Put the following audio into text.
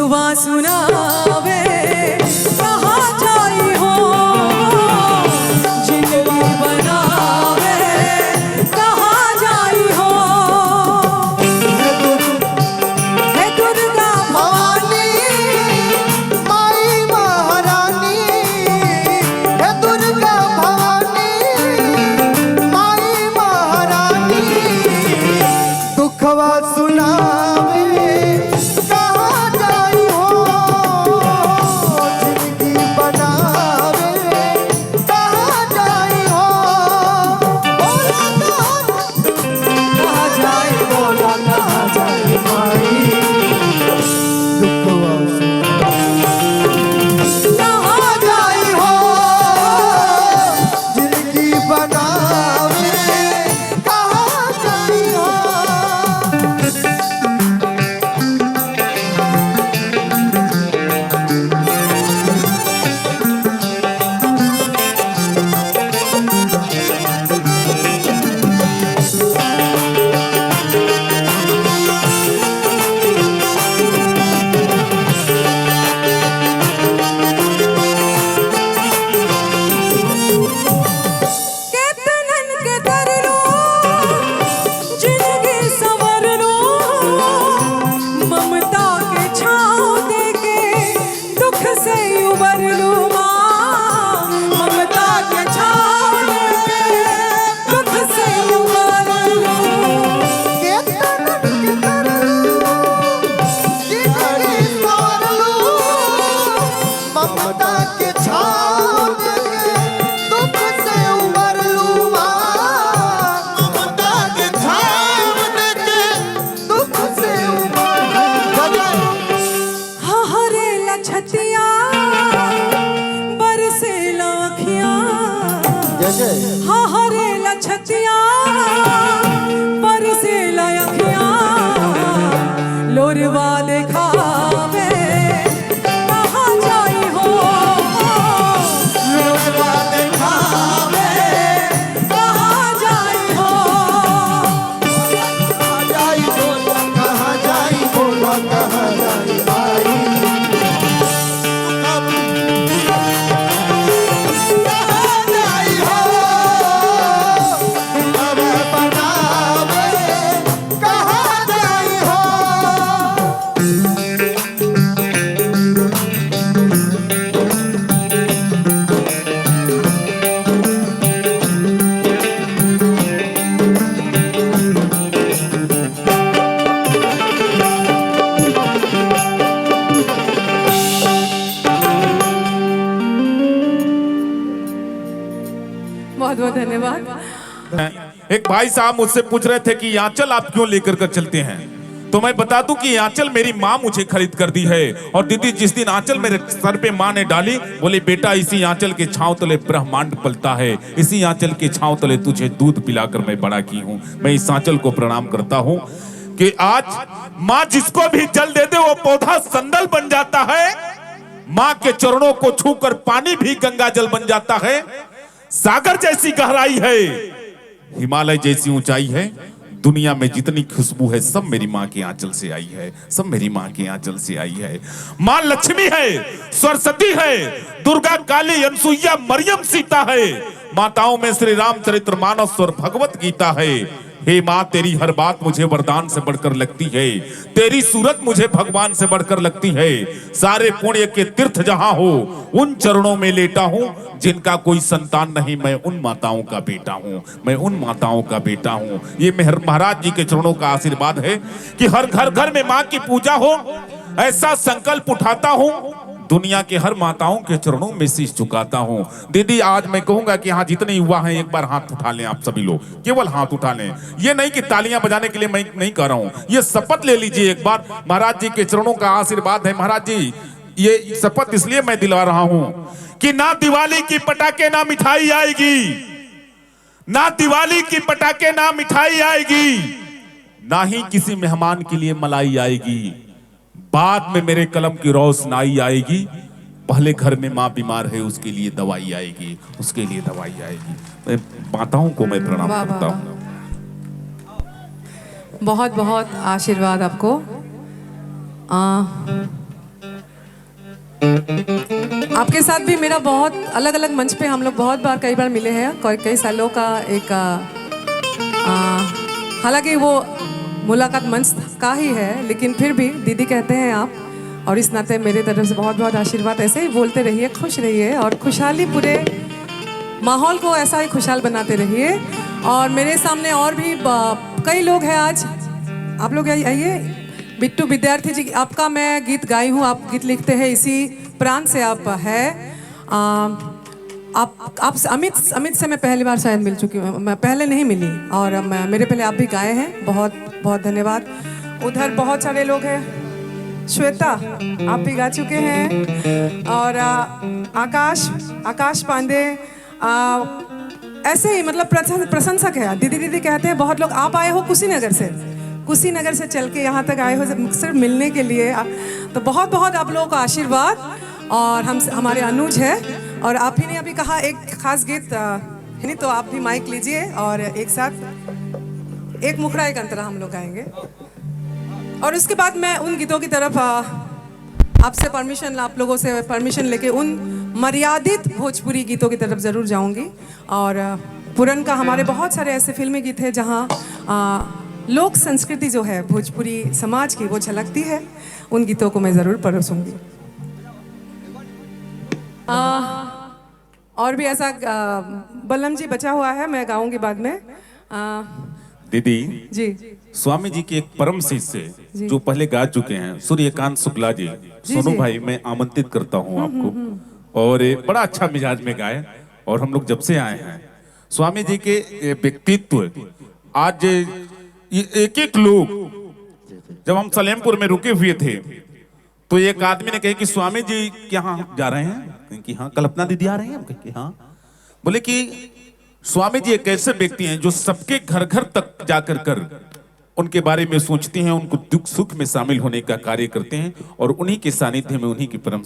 दुखवा सुनावे कहाँ जाई हो, जिंदगी बनावे कहाँ जाई हो। हे दुर्गा भवानी माई महारानी, हे दुर्गा भवानी माई महारानी, दुखवा सुनावे कहाँ जाई हो, जिंदगी बनावे कहाँ जाई हो। कहाँ जाई, बोला कहाँ जाई माई, दुखवा कहाँ जाई हो। जिंदगी बनावे कहाँ जाई हो। केतनन के दर लो, जिंदगी संवर लो, ममता के छाँव देके दुख से उबर लो माँ, ममता के छाँव देके दुख से उबर लो। ममता के छाँव देके दुख से उबर लूँ माँ, ममता के छाँव देके दुख से उबर लूँ। हरे लछतिया बरसे लाखियाँ, हरे लछतिया बरसे लाखियाँ, लोरवा दिखावे कहाँ जाई हो, लोरवा दिखावे कहाँ जाई हो। कहाँ जाई बोला, कहाँ जाई बोला, कहाँ जाई भाई। कहाँ जाई हो, अब बनावे कहाँ जाई हो। बहुत बहुत धन्यवाद। एक भाई साहब मुझसे पूछ रहे थे कि आंचल आप क्यों लेकर कर चलते हैं, तो मैं बता दूं कि आंचल मेरी माँ मुझे खरीद कर दी है। और दीदी जिस दिन आंचल मेरे सर पे माँ ने डाली, बोली बेटा इसी आंचल के छांव तले ब्रह्मांड पलता है, इसी आंचल के छांव तले तुझे दूध पिलाकर मैं बड़ा की हूँ। मैं इस आंचल को प्रणाम करता हूँ कि आज माँ जिसको भी जल दे दे वो पौधा संदल बन जाता है, माँ के चरणों को छूकर पानी भी गंगा जल बन जाता है। सागर जैसी गहराई है, हिमालय जैसी ऊंचाई है, दुनिया में जितनी खुशबू है सब मेरी माँ के आंचल से आई है, सब मेरी माँ के आंचल से आई है। माँ लक्ष्मी है, सरस्वती है, दुर्गा, काली, अनसुईया, मरियम, सीता है। माताओं में श्री रामचरितमानस और भगवत गीता है। हे माँ तेरी हर बात मुझे वरदान से बढ़कर लगती है, तेरी सूरत मुझे भगवान से बढ़कर लगती है। सारे पुण्य के तीर्थ जहां हो उन चरणों में लेटा हूँ, जिनका कोई संतान नहीं मैं उन माताओं का बेटा हूँ, मैं उन माताओं का बेटा हूँ। ये मेहर महाराज जी के चरणों का आशीर्वाद है कि हर घर घर में माँ की पूजा हो, ऐसा संकल्प उठाता हूँ। दुनिया के हर माताओं के चरणों में शीश झुकाता हूँ। दीदी आज मैं कहूंगा कि हाँ जितने युवा हैं एक बार हाथ उठा लें, आप सभी लोग केवल हाथ उठा लें। ये नहीं कि तालियां बजाने के लिए मैं नहीं कह रहा हूँ, ये शपथ ले लीजिए एक बार। महाराज जी के चरणों का आशीर्वाद है। महाराज जी ये शपथ इसलिए मैं दिला रहा हूँ कि ना दिवाली की पटाखे ना मिठाई आएगी, ना दिवाली की पटाखे ना मिठाई आएगी, ना ही किसी मेहमान के लिए मलाई आएगी। बाद में मेरे कलम की रोशनाई आएगी, पहले घर में माँ बीमार है उसके लिए दवाई आएगी, उसके लिए दवाई आएगी। मैं माताओं को मैं प्रणाम करता हूँ। बहुत बहुत आशीर्वाद आपको। आपके साथ भी मेरा बहुत अलग अलग मंच पे हम लोग बहुत बार कई बार मिले हैं, कई सालों का एक हालांकि वो मुलाकात मंच का ही है, लेकिन फिर भी दीदी कहते हैं आप, और इस नाते मेरे तरफ से बहुत बहुत आशीर्वाद। ऐसे ही बोलते रहिए, खुश रहिए और खुशहाली पूरे माहौल को ऐसा ही खुशहाल बनाते रहिए। और मेरे सामने और भी कई लोग हैं आज, आप लोग आइए। बिट्टू विद्यार्थी जी, आपका मैं गीत गाई हूँ, आप गीत लिखते हैं, इसी प्रांत से आप है। आप अमित से मैं पहली बार शायद मिल चुकी हूँ, मैं पहले नहीं मिली, और मेरे पहले आप भी गाए हैं, बहुत बहुत धन्यवाद। उधर बहुत सारे लोग हैं, श्वेता आप भी गा चुके हैं, और आकाश पांडे ऐसे ही मतलब प्रशंसक है। दीदी दीदी कहते हैं बहुत लोग। आप आए हो कुशीनगर से चल के यहाँ तक आए हो सिर्फ मिलने के लिए, तो बहुत बहुत आप लोगों का आशीर्वाद। और हमारे अनुज है, और आप ही ने अभी कहा एक खास गीत है नहीं, तो आप भी माइक लीजिए और एक साथ एक मुखड़ा एक अंतरा हम लोग गाएंगे। और उसके बाद मैं उन गीतों की तरफ आपसे परमिशन, आप लोगों से परमिशन लेके उन मर्यादित भोजपुरी गीतों की तरफ ज़रूर जाऊंगी। और पुरन का हमारे बहुत सारे ऐसे फिल्मी गीत हैं जहाँ लोक संस्कृति जो है भोजपुरी समाज की वो झलकती है, उन गीतों को मैं ज़रूर परोसूंगी। और भी ऐसा बल्लम जी बचा हुआ है, मैं गाऊंगी बाद में। दीदी जी स्वामी जी के एक परम शिष्य जो पहले गा चुके हैं, सूर्यकांत शुक्ला जी, सोनू भाई, मैं आमंत्रित करता हूं आपको। और बड़ा अच्छा मिजाज में गाए, और हम लोग जब से आए हैं स्वामी जी के व्यक्तित्व, आज एक एक लोग, जब हम सलेमपुर में रुके हुए थे तो एक आदमी ने कहा कि स्वामी जी यहाँ जा रहे हैं, कि हाँ। कल्पना दीदी आ रही हैं, कि हाँ। बोले कि स्वामी जी एक ऐसे व्यक्ति हैं जो सबके घर घर तक जाकर कर उनके बारे में सोचते हैं, उनको दुख सुख में शामिल होने का कार्य करते हैं, और उन्हीं के सानिध्य में उन्हीं की परम